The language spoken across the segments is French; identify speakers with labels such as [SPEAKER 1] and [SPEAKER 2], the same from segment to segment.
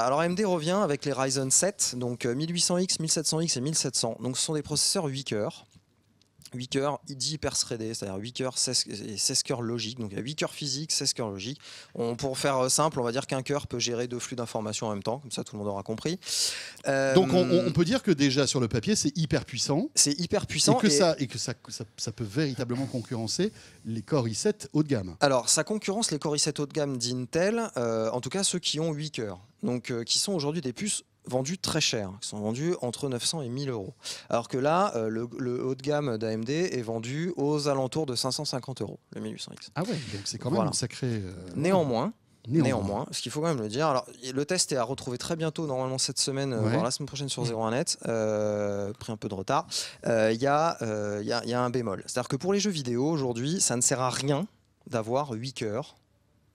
[SPEAKER 1] Alors AMD revient avec les Ryzen 7, donc 1800X, 1700X et 1700. Donc ce sont des processeurs 8 cœurs. 8 cœurs hyper threadés, c'est-à-dire 8 cœurs et 16 cœurs logiques. Donc il y a 8 cœurs physiques, 16 cœurs logiques. Pour faire simple, on va dire qu'un cœur peut gérer 2 flux d'informations en même temps, comme ça tout le monde aura compris.
[SPEAKER 2] Donc on peut dire que déjà sur le papier, c'est hyper puissant.
[SPEAKER 1] C'est hyper puissant.
[SPEAKER 2] Et que ça peut véritablement concurrencer les Core i7 haut de gamme.
[SPEAKER 1] Alors ça concurrence les Core i7 haut de gamme d'Intel, en tout cas ceux qui ont 8 cœurs. Donc qui sont aujourd'hui des puces vendus très cher, qui sont vendus entre 900 et 1000 euros. Alors que là, le haut de gamme d'AMD est vendu aux alentours de 550 euros, le 1800X.
[SPEAKER 2] Ah ouais, donc c'est quand même un sacré...
[SPEAKER 1] Néanmoins, ce qu'il faut quand même le dire, alors le test est à retrouver très bientôt, normalement cette semaine, voire la semaine prochaine sur 01net, pris un peu de retard. Il y a un bémol. C'est-à-dire que pour les jeux vidéo, aujourd'hui, ça ne sert à rien d'avoir 8 cœurs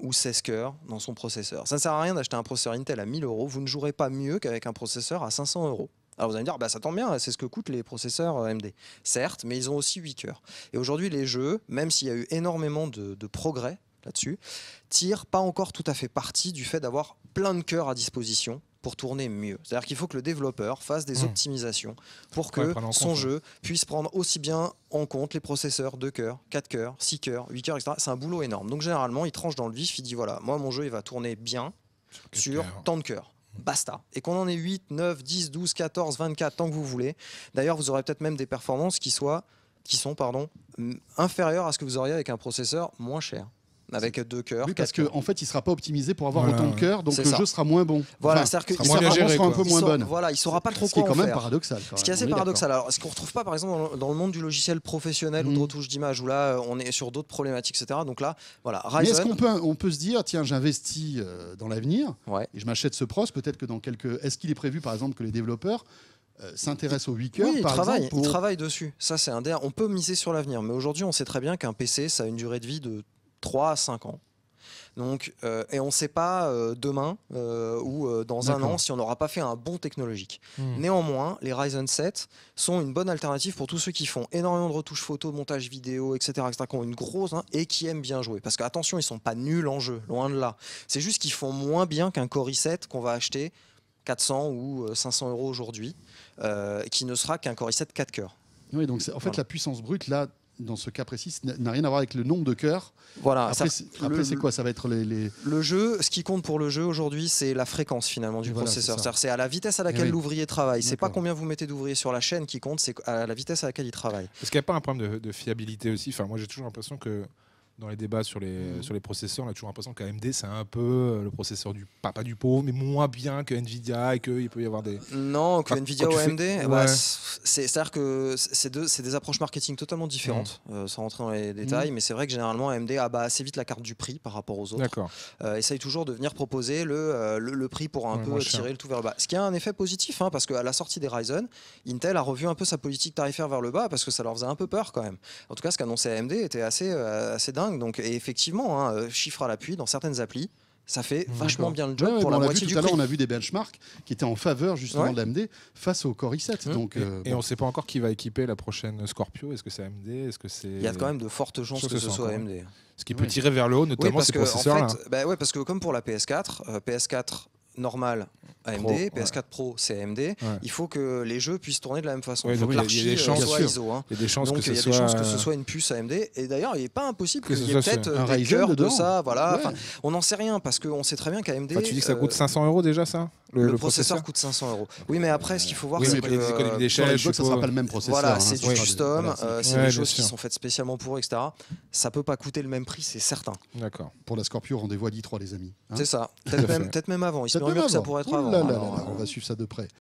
[SPEAKER 1] ou 16 cœurs dans son processeur. Ça ne sert à rien d'acheter un processeur Intel à 1000 euros, vous ne jouerez pas mieux qu'avec un processeur à 500 euros. Alors vous allez me dire, bah, ça tombe bien, c'est ce que coûtent les processeurs AMD. Certes, mais ils ont aussi 8 cœurs. Et aujourd'hui, les jeux, même s'il y a eu énormément de progrès là-dessus, tirent pas encore tout à fait parti du fait d'avoir plein de cœurs à disposition pour tourner mieux. C'est-à-dire qu'il faut que le développeur fasse des optimisations pour que son jeu puisse prendre aussi bien en compte les processeurs 2 cœurs, 4 cœurs, 6 cœurs, 8 cœurs, etc. C'est un boulot énorme. Donc généralement, il tranche dans le vif, il dit voilà, moi mon jeu il va tourner bien sur tant de cœurs. Basta. Et qu'on en ait 8, 9, 10, 12, 14, 24, tant que vous voulez. D'ailleurs, vous aurez peut-être même des performances qui sont inférieures à ce que vous auriez avec un processeur moins cher. Avec 2 cœurs.
[SPEAKER 2] Oui, parce qu'en fait, il ne sera pas optimisé pour avoir autant de cœurs, donc le jeu sera moins bon.
[SPEAKER 1] Voilà, c'est-à-dire que
[SPEAKER 2] sera un peu moins bonne.
[SPEAKER 1] Voilà, il ne saura pas trop
[SPEAKER 2] quoi en faire. Ce qui est quand même
[SPEAKER 1] paradoxal. Ce qui est assez paradoxal. Alors, ce qu'on ne retrouve pas, par exemple, dans le monde du logiciel professionnel ou de retouche d'image, où là, on est sur d'autres problématiques, etc. Donc là, voilà. Ryzen...
[SPEAKER 2] Mais est-ce qu'on peut se dire, tiens, j'investis dans l'avenir et je m'achète ce pros, peut-être que dans quelques... Est-ce qu'il est prévu, par exemple, que les développeurs s'intéressent aux 8 cœurs,
[SPEAKER 1] oui,
[SPEAKER 2] par exemple,
[SPEAKER 1] ils travaillent dessus. Ça, c'est on peut miser sur l'avenir. Mais aujourd'hui, on sait très bien qu'un PC, ça a une durée de vie de 3 à 5 ans. Donc, et on ne sait pas demain ou dans un an si on n'aura pas fait un bond technologique. Néanmoins, les Ryzen 7 sont une bonne alternative pour tous ceux qui font énormément de retouches photo, montage vidéo, etc., qui ont une grosse et qui aiment bien jouer. Parce qu'attention, ils ne sont pas nuls en jeu, loin de là. C'est juste qu'ils font moins bien qu'un Core i7 qu'on va acheter 400 ou 500 euros aujourd'hui, qui ne sera qu'un Core i7 4 cœurs.
[SPEAKER 2] Oui, donc en fait, la puissance brute, là, dans ce cas précis, n'a rien à voir avec le nombre de cœurs.
[SPEAKER 1] Voilà.
[SPEAKER 2] Après, c'est quoi? Ça va être
[SPEAKER 1] le jeu. Ce qui compte pour le jeu aujourd'hui, c'est la fréquence finalement du processeur. C'est à la vitesse à laquelle l'ouvrier travaille. C'est pas combien vous mettez d'ouvriers sur la chaîne qui compte, c'est à la vitesse à laquelle il travaille.
[SPEAKER 3] Est-ce qu'il n'y a pas un problème de fiabilité aussi? Enfin, moi, j'ai toujours l'impression que dans les débats sur les processeurs, on a toujours l'impression qu'AMD, c'est un peu le processeur pas du pauvre, mais moins bien que Nvidia et qu'il peut y avoir des...
[SPEAKER 1] Non, que Nvidia ou AMD, c'est-à-dire que c'est des approches marketing totalement différentes, sans rentrer dans les détails, mais c'est vrai que généralement AMD abat assez vite la carte du prix par rapport aux autres. Essaye toujours de venir proposer le prix pour un peu tirer le tout vers le bas. Ce qui a un effet positif, parce qu'à la sortie des Ryzen, Intel a revu un peu sa politique tarifaire vers le bas, parce que ça leur faisait un peu peur quand même. En tout cas, ce qu'annonçait AMD était assez dingue. Donc, et effectivement, chiffre à l'appui, dans certaines applis, ça fait vachement bien le job pour la moitié du prix.
[SPEAKER 2] Tout à l'heure, on a vu des benchmarks qui étaient en faveur justement de l'AMD face au Core i7. Donc,
[SPEAKER 3] et on ne sait pas encore qui va équiper la prochaine Scorpio. Est-ce que c'est AMD?
[SPEAKER 1] Il y a quand même de fortes chances que ce soit AMD.
[SPEAKER 3] Ce qui peut tirer vers le haut, notamment ces processeurs-là.
[SPEAKER 1] Parce que comme pour la PS4 normale AMD, PS4 Pro c'est AMD, il faut que les jeux puissent tourner de la même façon.
[SPEAKER 3] Il y a des chances,
[SPEAKER 1] soit ISO.
[SPEAKER 3] Il y a des chances
[SPEAKER 1] donc
[SPEAKER 3] que
[SPEAKER 1] il y a des chances que ce soit une puce AMD. Et d'ailleurs, il n'est pas impossible qu'il y ait peut-être des cœurs de ça. Voilà. On n'en sait rien parce qu'on sait très bien qu'AMD...
[SPEAKER 3] tu dis que ça coûte 500 euros déjà, ça?
[SPEAKER 1] Le processeur coûte 500 euros. Oui, mais après, ce qu'il faut voir, c'est que...
[SPEAKER 3] les économies d'échelle,
[SPEAKER 2] ça ne sera pas le même processeur.
[SPEAKER 1] Voilà, c'est du custom, c'est des choses qui sont faites spécialement pour, etc. Ça ne peut pas coûter le même prix, c'est certain.
[SPEAKER 3] D'accord.
[SPEAKER 2] Pour la Scorpio, rendez-vous à 10-3, les amis.
[SPEAKER 1] C'est ça. Peut-être même avant. Il se murmure que ça pourrait être avant.
[SPEAKER 2] On va suivre ça de près.